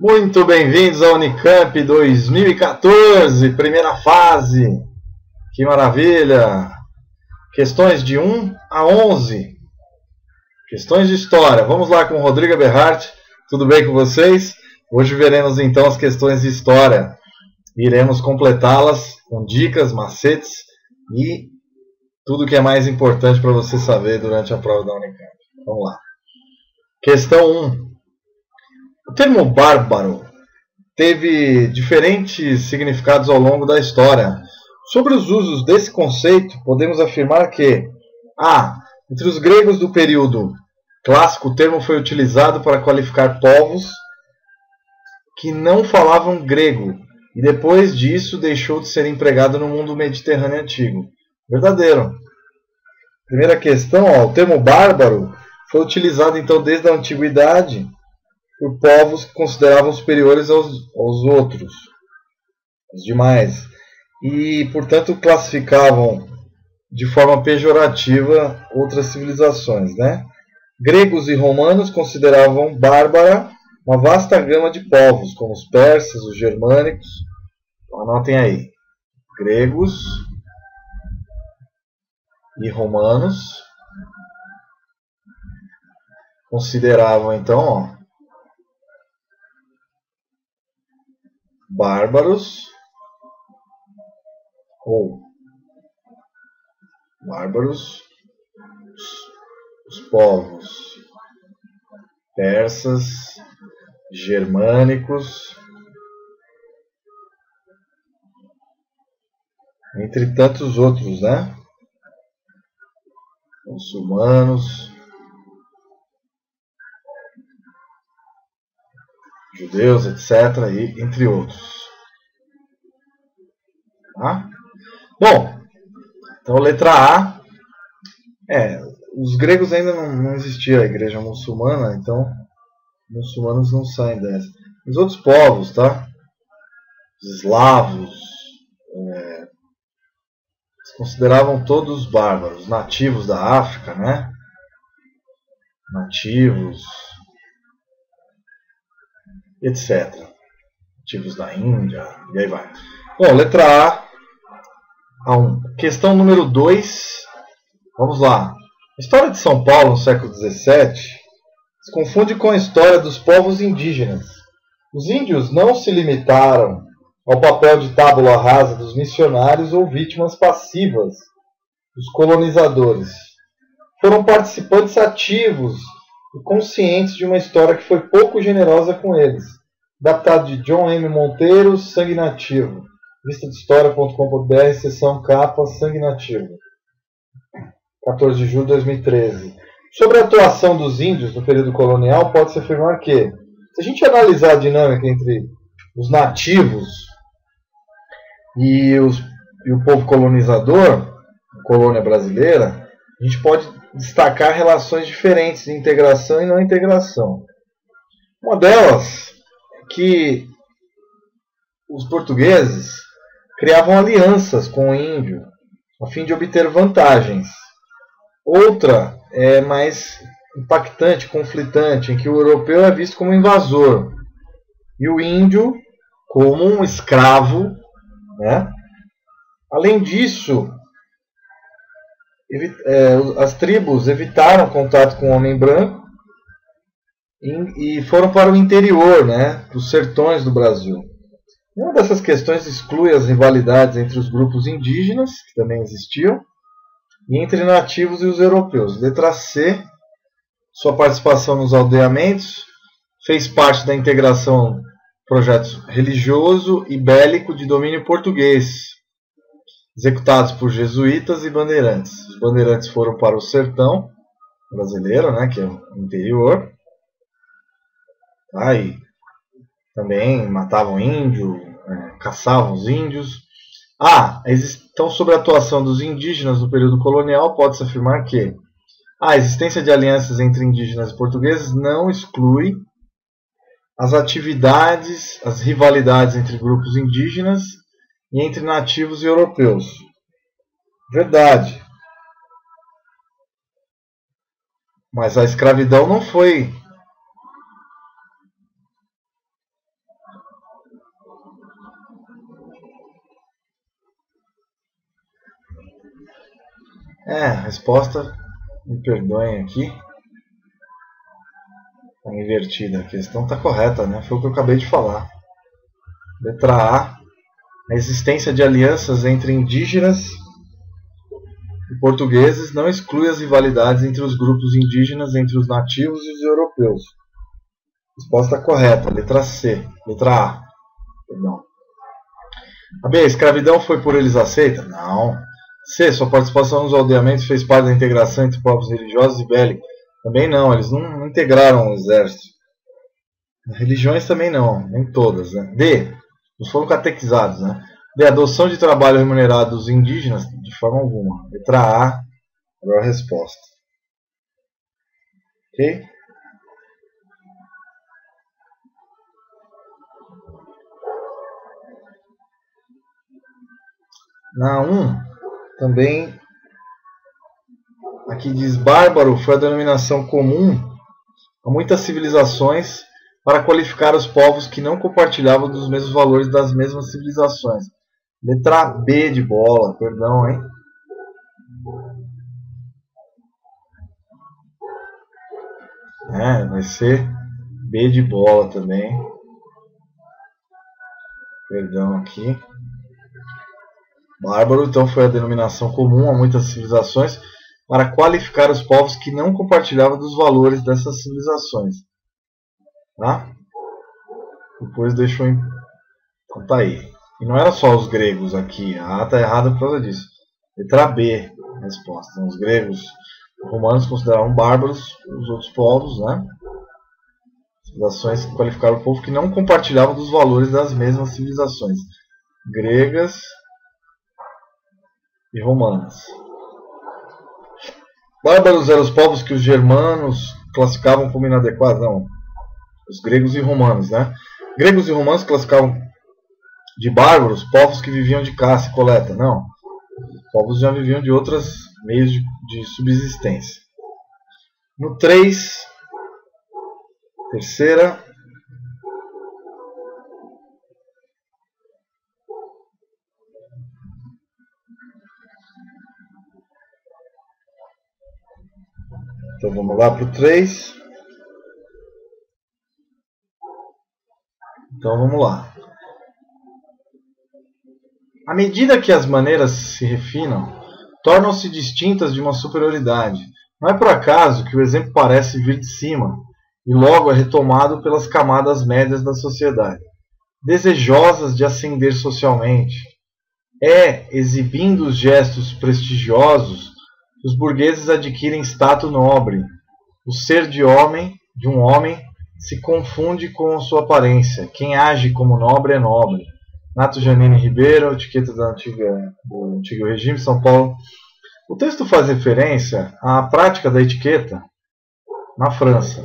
Muito bem-vindos ao Unicamp 2014, primeira fase. Que maravilha! Questões de 1 a 11. Questões de história. Vamos lá com o Rodrigo Eberhardt. Tudo bem com vocês? Hoje veremos então as questões de história. Iremos completá-las com dicas, macetes e tudo que é mais importante para você saber durante a prova da Unicamp. Vamos lá. Questão 1. O termo bárbaro teve diferentes significados ao longo da história. Sobre os usos desse conceito, podemos afirmar que entre os gregos do período clássico, o termo foi utilizado para qualificar povos que não falavam grego, e depois disso deixou de ser empregado no mundo mediterrâneo antigo. Verdadeiro. Primeira questão, o termo bárbaro foi utilizado então desde a antiguidade por povos que consideravam superiores aos outros, os demais, e, portanto, classificavam de forma pejorativa outras civilizações, né? Gregos e romanos consideravam bárbara uma vasta gama de povos, como os persas, os germânicos. Então, anotem aí. Gregos e romanos consideravam, então, bárbaros os povos persas, germânicos, entre tantos outros, né? Muçulmanos, judeus, etc., e entre outros. Tá? Bom, então letra A. Os gregos ainda não existia a igreja muçulmana, então muçulmanos não saem dessa. Os outros povos, tá? Os eslavos, eles consideravam todos bárbaros, nativos da África, né? Nativos, etc. Nativos da Índia, e aí vai. Bom, letra A1. Questão número 2. Vamos lá. A história de São Paulo no século XVII se confunde com a história dos povos indígenas. Os índios não se limitaram ao papel de tábula rasa dos missionários ou vítimas passivas dos colonizadores. Foram participantes ativos e conscientes de uma história que foi pouco generosa com eles. Adaptado de John M. Monteiro, Sangue Nativo. Vistadehistoria.com.br, seção capa, Sangue Nativo. 14 de julho de 2013. Sobre a atuação dos índios no período colonial, pode-se afirmar que, se a gente analisar a dinâmica entre os nativos e o povo colonizador, a colônia brasileira, a gente pode destacar relações diferentes de integração e não integração. Uma delas é que os portugueses criavam alianças com o índio a fim de obter vantagens. Outra é mais impactante, conflitante, em que o europeu é visto como invasor e o índio como um escravo, né? Além disso, as tribos evitaram contato com o homem branco e foram para o interior, né? Para os sertões do Brasil. Uma dessas questões exclui as rivalidades entre os grupos indígenas, que também existiam, e entre nativos e os europeus. Letra C, sua participação nos aldeamentos, fez parte da integração projeto religioso e bélico de domínio português, executados por jesuítas e bandeirantes. Os bandeirantes foram para o sertão brasileiro, né, que é o interior, e também matavam índio, caçavam os índios. Então, sobre a atuação dos indígenas no período colonial, pode-se afirmar que a existência de alianças entre indígenas e portugueses não exclui as atividades, as rivalidades entre grupos indígenas e entre nativos e europeus. Verdade. Mas a escravidão não foi A resposta, me perdoem aqui, está invertida. A questão está correta, né? Foi o que eu acabei de falar. Letra A, a existência de alianças entre indígenas e portugueses não exclui as rivalidades entre os grupos indígenas, entre os nativos e os europeus. Resposta correta, letra C, letra A. Perdão. A B, a escravidão foi por eles aceita? Não. C, sua participação nos aldeamentos fez parte da integração entre povos religiosos e bélicos? Também não, eles não integraram o exército. Religiões também não, nem todas, né? D, não foram catequizados, né? D, adoção de trabalho remunerado dos indígenas? De forma alguma. Letra A, agora a resposta. Ok? Na 1, também, aqui diz bárbaro foi a denominação comum a muitas civilizações para qualificar os povos que não compartilhavam dos mesmos valores das mesmas civilizações. Letra B de bola, perdão, hein? Vai ser B de bola também. Perdão aqui. Bárbaro, então, foi a denominação comum a muitas civilizações para qualificar os povos que não compartilhavam dos valores dessas civilizações. Tá? Depois deixou. Então tá aí. E não era só os gregos aqui. A A está errada por causa disso. Letra B, a resposta. Então, os gregos e romanos consideravam bárbaros os outros povos, né? Civilizações que qualificaram o povo que não compartilhavam dos valores das mesmas civilizações gregas e romanas. Bárbaros eram os povos que os germanos classificavam como inadequados? Não. Os gregos e romanos, né? Gregos e romanos classificavam de bárbaros povos que viviam de caça e coleta? Não. Os povos já viviam de outros meios de subsistência. No 3, terceira. Então vamos lá para o 3. Então vamos lá. À medida que as maneiras se refinam, tornam-se distintas de uma superioridade. Não é por acaso que o exemplo parece vir de cima e logo é retomado pelas camadas médias da sociedade, desejosas de ascender socialmente. É exibindo os gestos prestigiosos que os burgueses adquirem status nobre. O ser de um homem, se confunde com sua aparência. Quem age como nobre é nobre. Nato Janine Ribeiro, etiqueta do antigo regime, São Paulo. O texto faz referência à prática da etiqueta na França,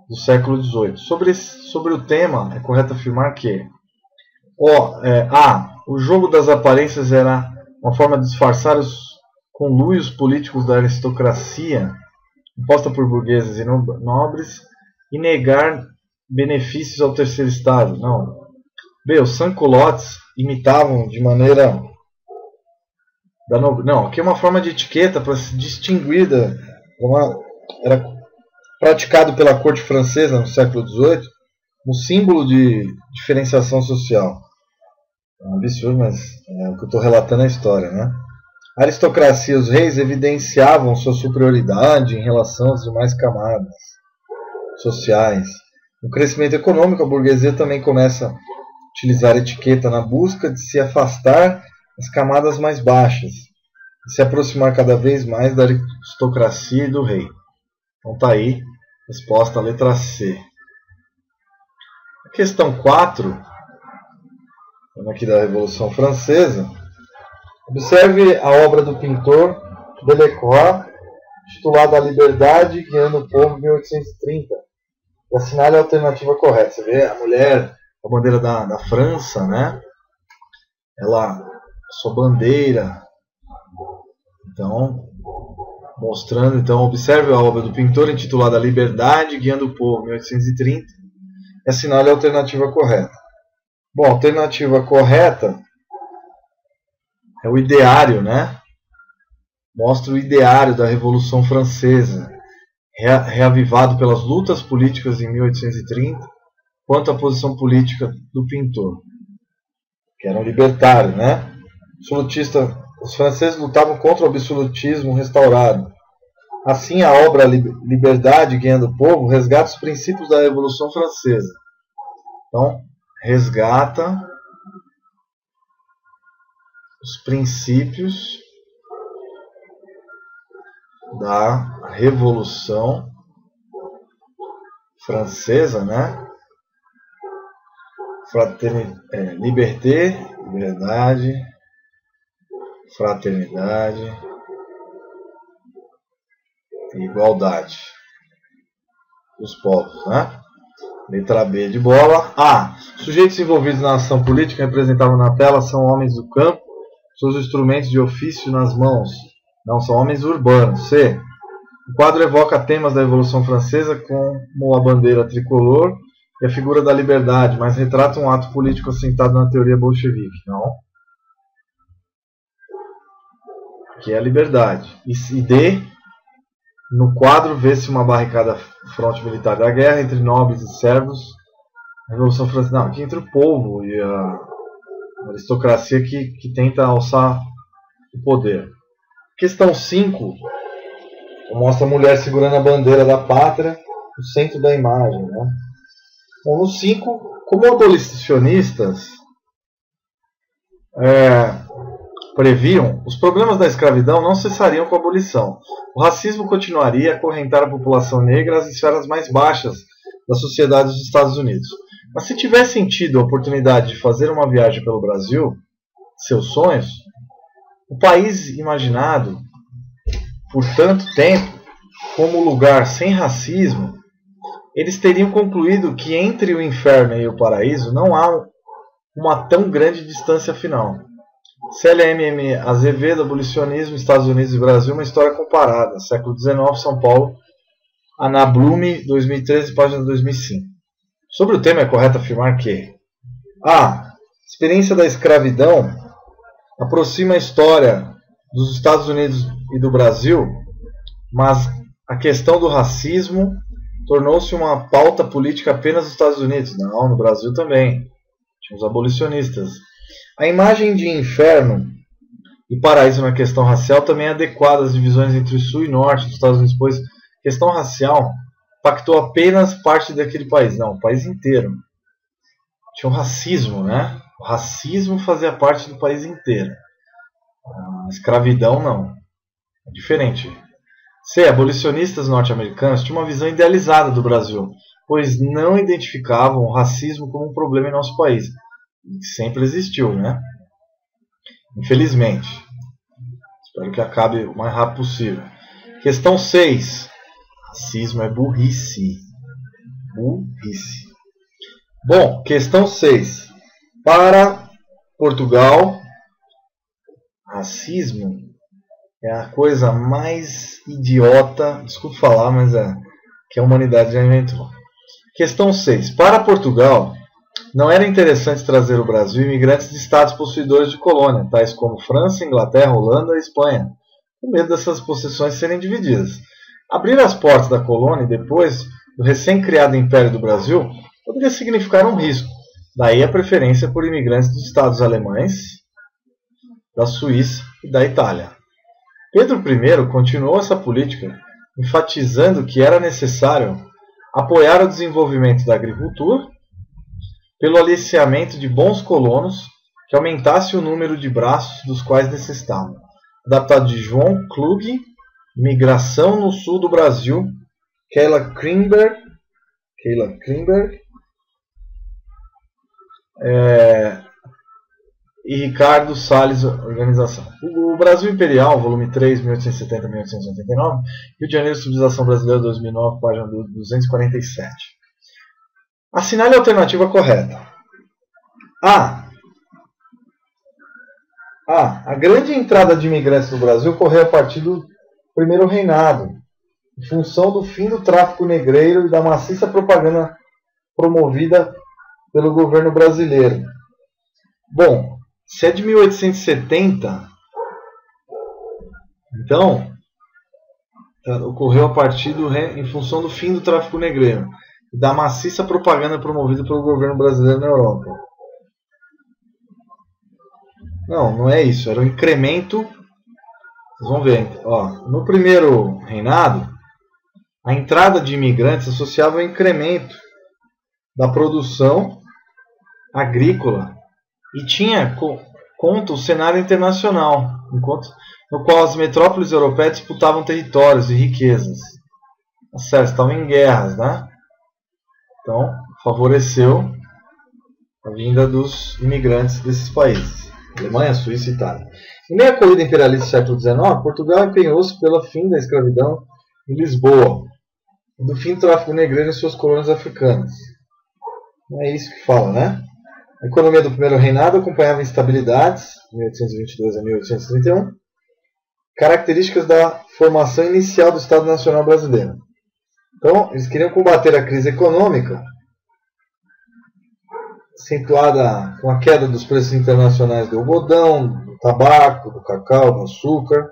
do século XVIII. Sobre o tema, é correto afirmar que o jogo das aparências era uma forma de disfarçar os conluios políticos da aristocracia, imposta por burgueses e nobres, e negar benefícios ao terceiro estado. Não. B, os sans-culottes imitavam de maneira da nobreza. Não, aqui é uma forma de etiqueta para se distinguir era praticado pela corte francesa no século XVIII, um símbolo de diferenciação social. É um absurdo, mas é o que eu estou relatando a história, né? A aristocracia e os reis evidenciavam sua superioridade em relação às demais camadas sociais. No crescimento econômico, a burguesia também começa a utilizar a etiqueta na busca de se afastar das camadas mais baixas e se aproximar cada vez mais da aristocracia e do rei. Então tá aí, resposta à letra C. A questão 4, aqui da Revolução Francesa. Observe a obra do pintor Delacroix, titulada A Liberdade Guiando o Povo, 1830. E assinale a alternativa correta. Você vê a mulher, a bandeira da França, né? Ela, sua bandeira. Então, mostrando, então, observe a obra do pintor intitulada A Liberdade Guiando o Povo, 1830. E assinale a alternativa correta. Bom, a alternativa correta é o ideário, né? mostra o ideário da Revolução Francesa, reavivado pelas lutas políticas em 1830, quanto à posição política do pintor, que era um libertário, né? Os franceses lutavam contra o absolutismo restaurado. Assim, a obra Liberdade Guiando o Povo resgata os princípios da Revolução Francesa. Então, resgata os princípios da Revolução Francesa, né? Liberté, liberdade, fraternidade e igualdade dos povos, né? Letra B de bola. A. Sujeitos envolvidos na ação política representados na tela são homens do campo, seus instrumentos de ofício nas mãos. Não, são homens urbanos. C. O quadro evoca temas da Revolução Francesa como a bandeira tricolor e a figura da liberdade, mas retrata um ato político assentado na teoria bolchevique. Não. Aqui é a liberdade. E D. No quadro vê-se uma barricada fronte militar da guerra entre nobres e servos. A Revolução Francesa. Não, aqui entre o povo e a aristocracia que tenta alçar o poder. Questão 5. Mostra a mulher segurando a bandeira da pátria no centro da imagem, né? Bom, no 5, como abolicionistas previam, os problemas da escravidão não cessariam com a abolição. O racismo continuaria a acorrentar a população negra às esferas mais baixas da sociedade dos Estados Unidos. Mas se tivesse sentido a oportunidade de fazer uma viagem pelo Brasil, seus sonhos, o país imaginado por tanto tempo como lugar sem racismo, eles teriam concluído que entre o inferno e o paraíso não há uma tão grande distância final. Célia M.M. Azevedo, Abolicionismo, Estados Unidos e Brasil, uma história comparada. Século XIX, São Paulo, Ana Blume, 2013, página 2005. Sobre o tema é correto afirmar que a experiência da escravidão aproxima a história dos Estados Unidos e do Brasil, mas a questão do racismo tornou-se uma pauta política apenas nos Estados Unidos. Não, no Brasil também. Tinha os abolicionistas. A imagem de inferno e paraíso na questão racial também é adequada às divisões entre o sul e norte dos Estados Unidos, pois a questão racial impactou apenas parte daquele país. Não, o país inteiro. Tinha o racismo, né? O racismo fazia parte do país inteiro. A escravidão não. É diferente. C. Abolicionistas norte-americanos tinham uma visão idealizada do Brasil, pois não identificavam o racismo como um problema em nosso país. Sempre existiu, né? Infelizmente. Espero que acabe o mais rápido possível. Questão 6. Racismo é burrice. Burrice. Bom, questão 6. Para Portugal, racismo é a coisa mais idiota, desculpe falar, mas que a humanidade já inventou. Questão 6. Para Portugal, não era interessante trazer ao Brasil imigrantes de estados possuidores de colônia, tais como França, Inglaterra, Holanda e Espanha, com medo dessas possessões serem divididas. Abrir as portas da colônia depois do recém-criado Império do Brasil poderia significar um risco. Daí a preferência por imigrantes dos estados alemães, da Suíça e da Itália. Pedro I continuou essa política, enfatizando que era necessário apoiar o desenvolvimento da agricultura pelo aliciamento de bons colonos que aumentasse o número de braços dos quais necessitavam. Adaptado de João Klug, Migração no Sul do Brasil, Keila Krimberg e Ricardo Salles, Organização. O Brasil Imperial, volume 3, 1870-1889, Rio de Janeiro, Civilização Brasileira, 2009, página 247. Assinale a alternativa correta. A grande entrada de imigrantes no Brasil ocorreu a partir do Primeiro Reinado, em função do fim do tráfico negreiro e da maciça propaganda promovida pelo governo brasileiro. Bom, se é de 1870, Então, ocorreu a partir em função do fim do tráfico negreiro e da maciça propaganda promovida pelo governo brasileiro na Europa. Não é isso. Era um incremento. Vocês vão ver. Ó, no primeiro reinado, a entrada de imigrantes associava ao incremento da produção agrícola e tinha conta o cenário internacional, no qual as metrópoles europeias disputavam territórios e riquezas. Certo, estavam em guerras, né? Então, favoreceu a vinda dos imigrantes desses países. Alemanha, Suíça e Itália. Em meio à corrida imperialista do século XIX, Portugal empenhou-se pelo fim da escravidão em Lisboa e do fim do tráfico negreiro em suas colônias africanas. Não é isso que fala, né? A economia do primeiro reinado acompanhava instabilidades, 1822 a 1831, características da formação inicial do Estado Nacional Brasileiro. Então, eles queriam combater a crise econômica, acentuada com a queda dos preços internacionais do algodão, do tabaco, do cacau, do açúcar.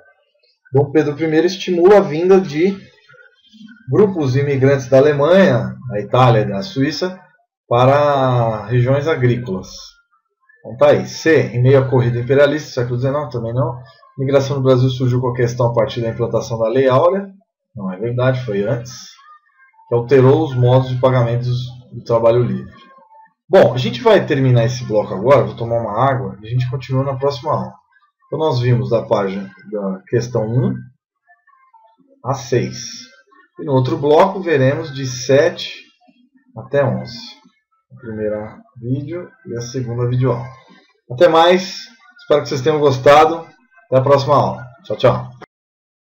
Dom Pedro I estimula a vinda de grupos imigrantes da Alemanha, da Itália e da Suíça para regiões agrícolas. Então tá aí. C. Em meio à corrida imperialista, século XIX, também não. A migração no Brasil surgiu com a questão a partir da implantação da Lei Áurea. Não é verdade, foi antes. Que alterou os modos de pagamento do trabalho livre. Bom, a gente vai terminar esse bloco agora, vou tomar uma água e a gente continua na próxima aula. Então nós vimos da página da questão 1 a 6. E no outro bloco veremos de 7 até 11. A primeira vídeo e a segunda videoaula. Até mais, espero que vocês tenham gostado. Até a próxima aula. Tchau, tchau.